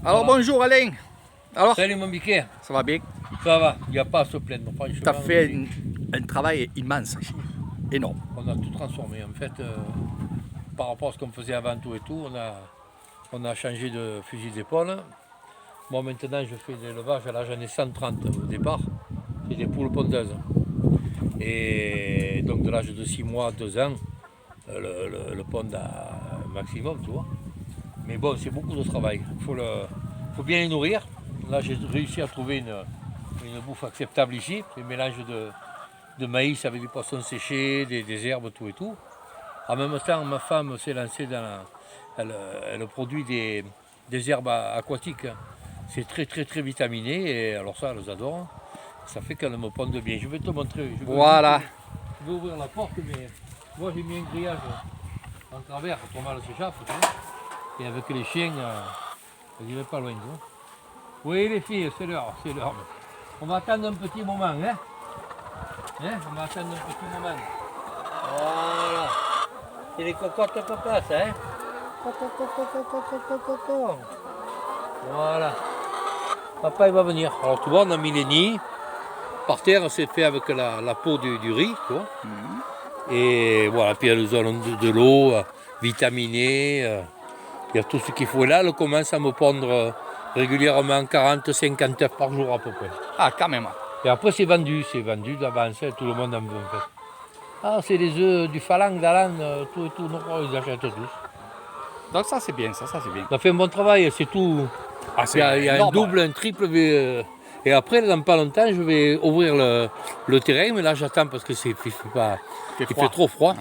Alors Voilà. bonjour Alain. Alors, Salut mon biquet, ça va bien? ça va, il n'y a pas à se plaindre. Franchement, Tu as fait un travail immense ici, énorme. on a tout transformé. En fait, par rapport à ce qu'on faisait avant tout et tout, on a changé de fusil d'épaule. Moi maintenant, je fais de l'élevage, là j'en ai 130 au départ. C'est des poules pondeuses. Et donc de l'âge de 6 mois à 2 ans, le pond à maximum, tu vois. Mais bon, c'est beaucoup de travail. Faut bien les nourrir. Là, j'ai réussi à trouver une bouffe acceptable ici. C'est un mélange de maïs avec des poissons séchés, des herbes, tout et tout. En même temps, ma femme s'est lancée elle produit des herbes aquatiques. C'est très vitaminé. Et alors ça, elles adorent. Ça fait qu'elles me pondent bien. Je vais te montrer. Voilà. Je vais ouvrir la porte, mais moi j'ai mis un grillage en travers pour mal s'échappe. Tu vois. Et avec les chiens, je vais pas loin. Tu vois. Oui les filles, c'est l'heure, c'est l'heure. On va attendre un petit moment, hein, on va attendre un petit moment. Voilà. C'est les cocottes papa, ça, hein. Coco. Voilà. Papa il va venir. Alors tu vois, on a mis les nids. Par terre, c'est fait avec la peau du riz, tu vois. Et voilà, puis elles ont de l'eau vitaminée. Il y a tout ce qu'il faut. Et là, elle commence à me pondre régulièrement 40-50 œufs par jour à peu près. Ah, quand même. Et après, c'est vendu d'avance, tout le monde en veut en fait. Ah, c'est les œufs du phalange, d'Alan, tout et tout, non, ils achètent tous. Donc ça c'est bien, ça c'est bien. On a fait un bon travail, c'est tout. Ah, Il y a un énorme. double, un triple. Et après, dans pas longtemps, je vais ouvrir le terrain, mais là j'attends parce que il fait trop froid.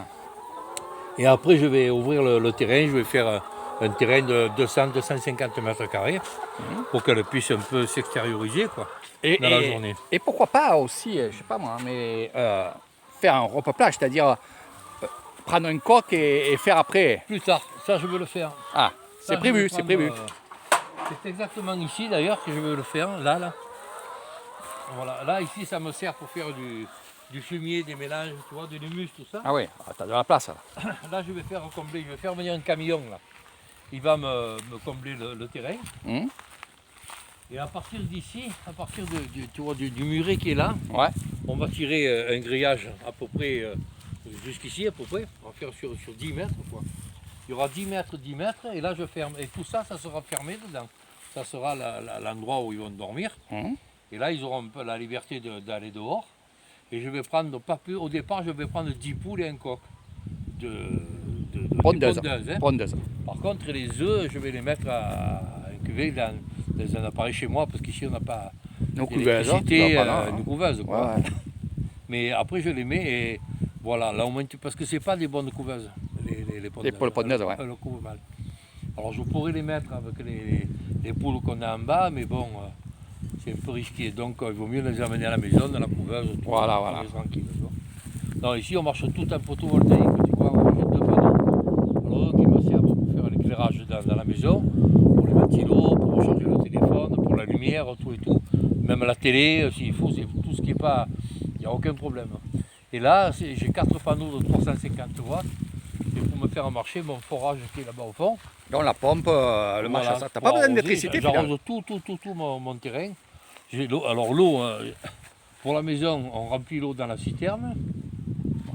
Et après, je vais ouvrir le terrain, je vais faire un terrain de 200-250 mètres carrés pour qu'elle puisse un peu s'extérioriser quoi, dans la journée. Et pourquoi pas aussi, je sais pas moi, mais faire un repeuplement, c'est-à-dire prendre un coq et faire après. Plus tard, ça je veux le faire. Ah, Ça, c'est prévu, je vais c'est prévu. prendre, c'est exactement ici d'ailleurs que je veux le faire, là. Voilà, là ici ça me sert pour faire du fumier, des mélanges, tu vois, de l'humus, tout ça. Ah oui, tu as de la place là. Là je vais faire combler, je vais faire venir un camion là. Il va me combler le terrain. Et à partir d'ici, à partir tu vois, du muret qui est là, Ouais. on va tirer un grillage à peu près jusqu'ici à peu près. On va faire sur 10 mètres quoi. Il y aura 10 mètres, et là je ferme. Et tout ça, ça sera fermé dedans. Ça sera l'endroit où ils vont dormir. Et là, ils auront un peu la liberté d'aller dehors. Et je vais prendre, pas plus, au départ, je vais prendre 10 poules et un coq. Pondeuse. Hein. Pondeuse. Par contre, les œufs, je vais les mettre à incuber dans un appareil chez moi, parce qu'ici, on n'a pas d'électricité, une couveuse. Quoi. Ouais. Mais après, je les mets et voilà, là au moins, parce que ce n'est pas des bonnes couveuses, les pondeuses. Les pondeuses, ouais. Elles couvrent mal. Alors, je pourrais les mettre avec les poules qu'on a en bas, mais bon, c'est un peu risqué. Donc, il vaut mieux les amener à la maison, dans la couveuse, tout Voilà. tranquille. Non, ici, on marche tout en photovoltaïque, tu vois, on a 2 panneaux. Alors, eux qui me servent pour faire l'éclairage dans la maison, pour les ventilos, pour recharger le téléphone, pour la lumière, tout et tout. Même la télé, s'il faut, c'est tout ce qui n'est pas... Il n'y a aucun problème. Et là, j'ai 4 panneaux de 350 watts. Et pour me faire marcher mon forage qui est là-bas au fond. Donc la pompe, le machin, ça. T'as pas besoin d'électricité. J'arrose tout mon terrain. J'ai l'eau. Alors l'eau, pour la maison, on remplit l'eau dans la citerne.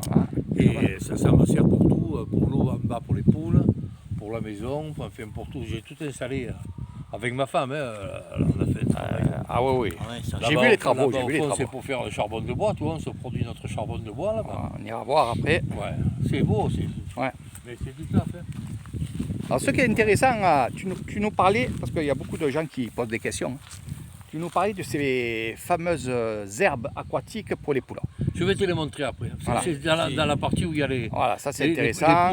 Voilà. Et ça me sert pour tout, pour l'eau en bas pour les poules, pour la maison, enfin pour tout. J'ai tout installé avec ma femme. On a fait un travail. Ah oui. J'ai vu les travaux. C'est pour faire le charbon de bois, tu vois, on se produit notre charbon de bois là-bas. On ira voir après. Ouais, c'est beau aussi. Ouais. Mais c'est du taf. Alors ce qui est intéressant, tu nous parlais, parce qu'il y a beaucoup de gens qui posent des questions, tu nous parlais de ces fameuses herbes aquatiques pour les poules. Je vais te les montrer après. Voilà. C'est dans la partie où il y a les... Voilà, ça c'est intéressant.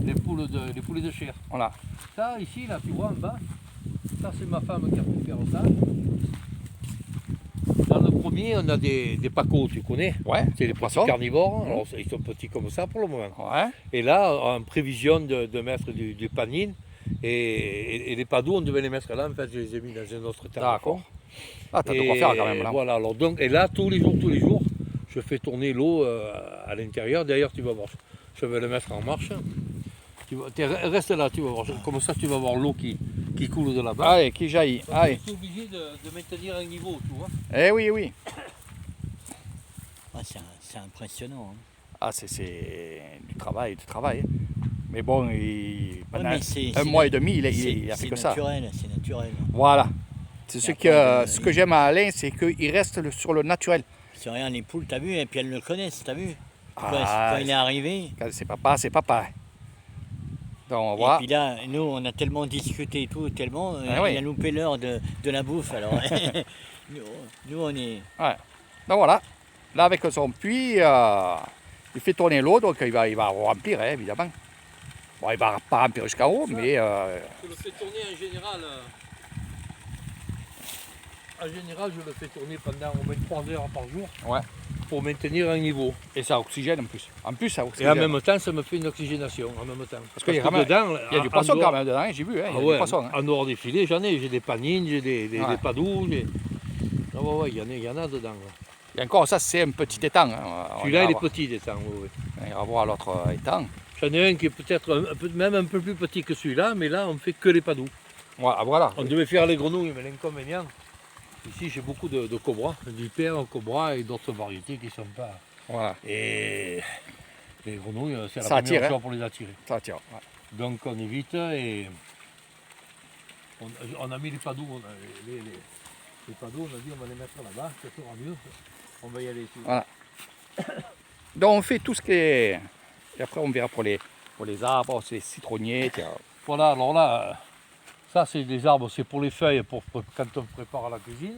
Les poulets de chair. Voilà. Ça ici, là, tu vois en bas, ça c'est ma femme qui a pu faire ça. Dans le premier, on a des pacos, tu connais? Ouais. C'est des poissons carnivores. Alors, ils sont petits comme ça pour le moment. Ouais. Et là, en prévision de mettre du panine et les pados, on devait les mettre là. En fait, je les ai mis dans un autre temps. D'accord. Ah, t'as de quoi faire quand même là. Voilà. Alors, donc, et là, tous les jours, je fais tourner l'eau à l'intérieur. D'ailleurs, tu vas voir, je vais le mettre en marche. Reste là, tu vas voir. Comme ça, tu vas voir l'eau qui qui coule de là-bas. Allez, qui jaillit. Donc, Allez. je suis obligé de maintenir un niveau, tu vois. Eh oui, oui. Ah, c'est impressionnant. Hein. Ah, c'est du travail. Mais bon, pendant mais c'est un mois et demi, il a fait C'est que ça. naturel, c'est naturel. Voilà. C'est ce après, que j'aime à Alain, c'est qu'il reste sur le naturel. C'est rien, les poules, t'as vu, et puis elles le connaissent, t'as vu. Ah, Quand il est arrivé. Quand c'est papa, c'est papa. Donc on Et voit. puis là, nous, on a tellement discuté et tout, tellement, Ah oui. il a loupé l'heure de la bouffe. Alors, nous, on est. Ouais. Donc voilà. Là, avec son puits, il fait tourner l'eau, donc il va remplir, hein, évidemment. Bon, il va pas remplir jusqu'en haut, mais... Je le fais tourner en général. En général, je le fais tourner pendant au moins 3 heures par jour Ouais. pour maintenir un niveau. Et ça oxygène en plus. En plus, ça Et oxygène. en même temps, ça me fait une oxygénation. En même temps. Parce qu'il y a quand même- dedans, Il y a du poisson quand même dedans, hein, j'ai vu, hein, il y a du poisson. Hein. En dehors des filets, j'en ai. J'ai des panines, j'ai des Ouais. padous. Ah ouais, il y en a dedans. Ouais. Et encore, ça, c'est un petit étang. Hein. Celui-là, il est petit, des temps. Ouais. On ira voir l'autre étang. J'en ai un qui est peut-être même un peu plus petit que celui-là, mais là, on ne fait que les padous. Voilà. On devait faire les grenouilles, mais l'inconvénient, ici, j'ai beaucoup de cobras, vipères, cobras et d'autres variétés qui ne sont pas. Voilà. Et les grenouilles, c'est la Ça première attire, chose hein. pour les attirer. Ça tire. Ouais. Donc on évite et on a mis les padous, les padous, on a dit on va les mettre là-bas, ça sera mieux. On va y aller ici. Voilà. Donc on fait tout ce qui est... Et après on verra pour les arbres, les citronniers. Tiens. Voilà, alors là, ça c'est des arbres, c'est pour les feuilles, pour quand on prépare la cuisine.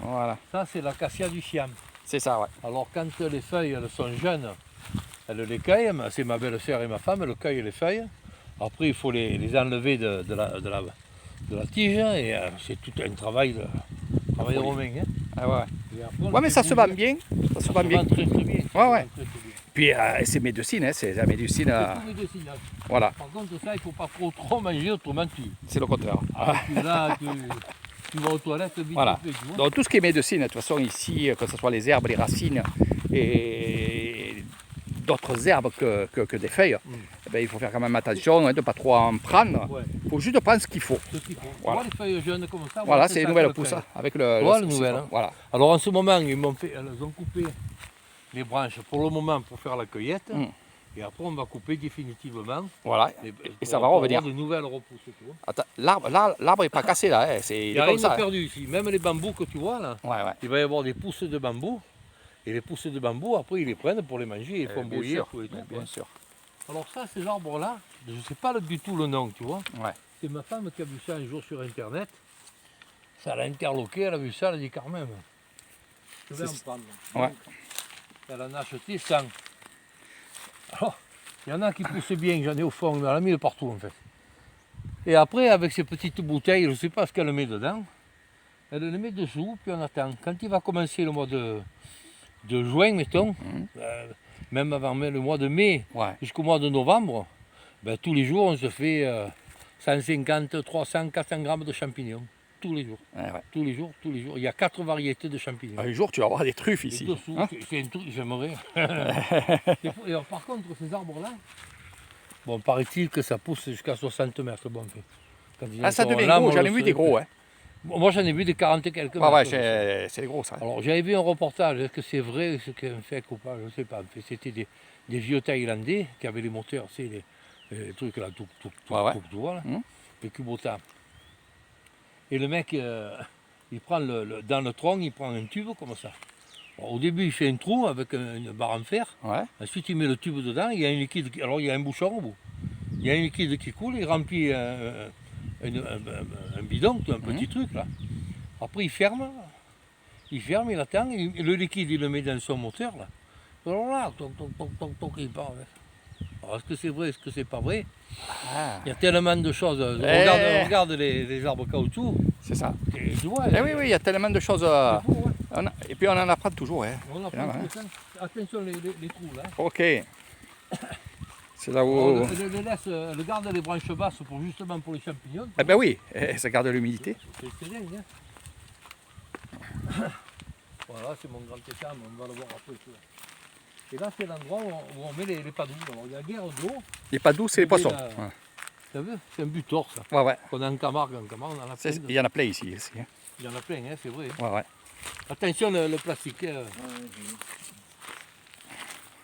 Voilà. Ça c'est l'acacia du Siam. C'est ça, ouais. Alors quand les feuilles elles sont jeunes, elles les cueillent, c'est ma belle-sœur et ma femme, elles cueillent les feuilles. Après il faut les enlever de la tige et c'est tout un travail de romain. Hein. Ah, ouais. Et après, on Ouais, mais le ça fait se vend bouger. bien. Ça se Ça vend se bien. vend très très bien. Ça Ouais, se ouais. vend très, très bien. Puis c'est médecine, hein, c'est la médecine. C'est tout médecine, hein. Voilà, Par contre, ça, il ne faut pas trop manger, autrement c'est le contraire. tu vas aux toilettes vite Voilà. fait, tu vois. Donc tout ce qui est médecine, de toute façon ici, que ce soit les herbes, les racines et d'autres herbes que des feuilles, eh ben, il faut faire quand même attention hein, de ne pas trop en prendre. Ouais, Il faut juste prendre ce qu'il faut. ce qu'il faut. Voilà. Tu vois les feuilles jeunes comme ça. Voilà, c'est c'est les ça nouvelles que le pousses feuille. hein, avec Voilà, le les nouvelles, hein. Voilà. Alors en ce moment, ils ont coupé les branches pour le moment pour faire la cueillette. Mm. Et après, on va couper définitivement. Voilà. Et ça va revenir. De nouvelles repousses. Tu vois. Attends, l'arbre n'est pas cassé là, hein, Il il n'y a est rien comme ça. de hein. perdu ici. Même les bambous que tu vois là, Ouais, ouais. il va y avoir des pousses de bambou. Et les pousses de bambou, après, ils les prennent pour les manger. Ils font Bien bouillir. sûr, Tout et tout, bien quoi. sûr. Alors ça, ces arbres-là, je ne sais pas du tout le nom, tu vois. Ouais. C'est ma femme qui a vu ça un jour sur Internet. Ça l'a interloqué, elle a vu ça, elle a dit quand même, je vais en C'est- prendre. Ouais. Donc, elle en a acheté 100. Alors, il y en a qui poussent bien, j'en ai au fond, mais elle a mis partout en fait. Et après, avec ces petites bouteilles, je ne sais pas ce qu'elle met dedans, elle les met dessous, puis on attend. Quand il va commencer le mois de juin, mettons, même avant le mois de mai, Ouais. jusqu'au mois de novembre, ben, tous les jours, on se fait 150, 300, 400 grammes de champignons. Tous les jours. Ouais, ouais. Tous les jours, tous les jours. Il y a 4 variétés de champignons. Un jour, tu vas avoir des truffes Et ici. dessous, Hein. c'est un truc, j'aimerais. Et alors, par contre, ces arbres-là, bon, paraît-il que ça pousse jusqu'à 60 mètres. Bon, quand ils Ah, ça seront devient là, gros, moi, j'en je ai vu sais des que- gros. Hein. Bon, moi, j'en ai vu des 40 et quelques Ouais, ouais, mètres. c'est des gros ça. Alors j'avais vu un reportage, est-ce que c'est vrai ce qu'un fait ou pas, je ne sais pas. En fait, c'était des vieux Thaïlandais qui avaient les moteurs, c'est les trucs là, tout, Ouais, ouais. tu vois là, Mhm. les Kubota. Et le mec, il prend dans le tronc, il prend un tube comme ça. Alors, au début, il fait un trou avec une barre en fer. Ouais. Ensuite, il met le tube dedans, il y a un liquide, alors il y a un bouchon au bout. Il y a un liquide qui coule, il remplit un bidon, un petit truc là. Après, il ferme, il attend, le liquide, il le met dans son moteur là. Alors là, toc, toc, toc, toc, toc, il part. Alors, est-ce que c'est vrai, est-ce que c'est pas vrai? Ah, Il y a tellement de choses. Regarde les arbres caoutchouc. c'est ça. Et tu vois, Eh oui, oui, il y a tellement de choses. c'est fou, hein. Et puis on en apprend toujours. Hein. On a Finalement, pris attention les trous là. Ok. C'est là On où. le garde les branches basses justement pour les champignons. Eh ben oui, ça garde l'humidité. C'est dingue, hein. Voilà, c'est mon grand étang, on va le voir après. Tu vois. Et là, c'est l'endroit où on met les padous. Alors, il y a guerre d'eau. Il n'est pas doux, c'est les poissons. Là, Ouais. T'as vu? C'est un butor, ça. Ouais, ouais. On a en Camargue, on en a plein. Il y en a plein ici aussi. Hein. Il y en a plein, hein, c'est vrai. Ouais, ouais. Attention, le plastique.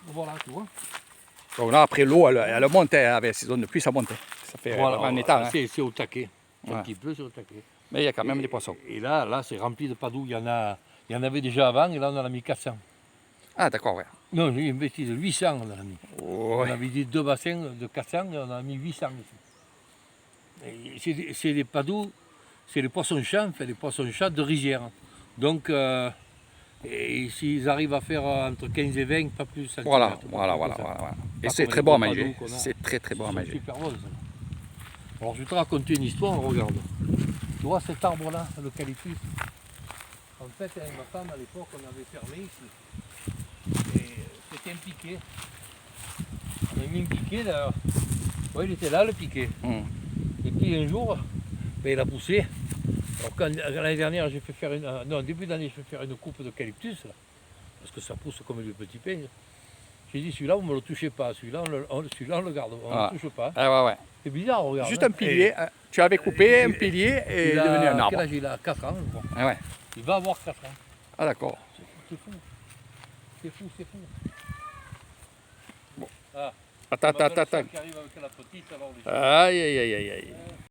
Voilà, tu vois. Donc là, après l'eau, elle monte hein, avec ces zones de pluie, ça monte. Ça fait vraiment un état. Hein. C'est au taquet. Ouais. Un petit peu, c'est au taquet. Mais il y a quand même des poissons. Et là c'est rempli de padous. Il y en avait déjà avant, et là, on en a mis 400. Ah, d'accord, ouais. Non, j'ai une bêtise, 800 on en a mis. On Ouais. avait dit 2 bassins de 400 et on en a mis 800 ici. Et c'est des padous, c'est les poissons-chats, enfin, les poissons-chats de rizière. Donc, et s'ils arrivent à faire entre 15 et 20, pas plus. Voilà. Et c'est très bon à manger. C'est très bon à manger. Super bon, ça. Alors, je vais te raconter une histoire, regarde. Tu vois cet arbre-là, l'eucalyptus? En fait, avec ma femme, à l'époque, on avait fermé ici. Et c'était un piquet. On a mis un piquet d'ailleurs. Oui, il était là le piquet. Et puis un jour, ben, il a poussé. Alors l'année dernière, j'ai fait faire début d'année, j'ai fait faire une coupe d'eucalyptus, parce que ça pousse comme du petit pain. J'ai dit, celui-là, vous ne me le touchez pas. Celui-là, on le garde, on ne le touche pas. Ah, ouais. C'est bizarre, regarde. Juste un pilier. Tu avais coupé un pilier et il est devenu un arbre. Quel âge il a? 4 ans, je crois. Ah, ouais. Il va avoir 4 ans. Ah, d'accord. C'est fou. C'est fou, c'est fou. Bon. Ah, Attends. qui arrive avec la petite, alors les... Aïe.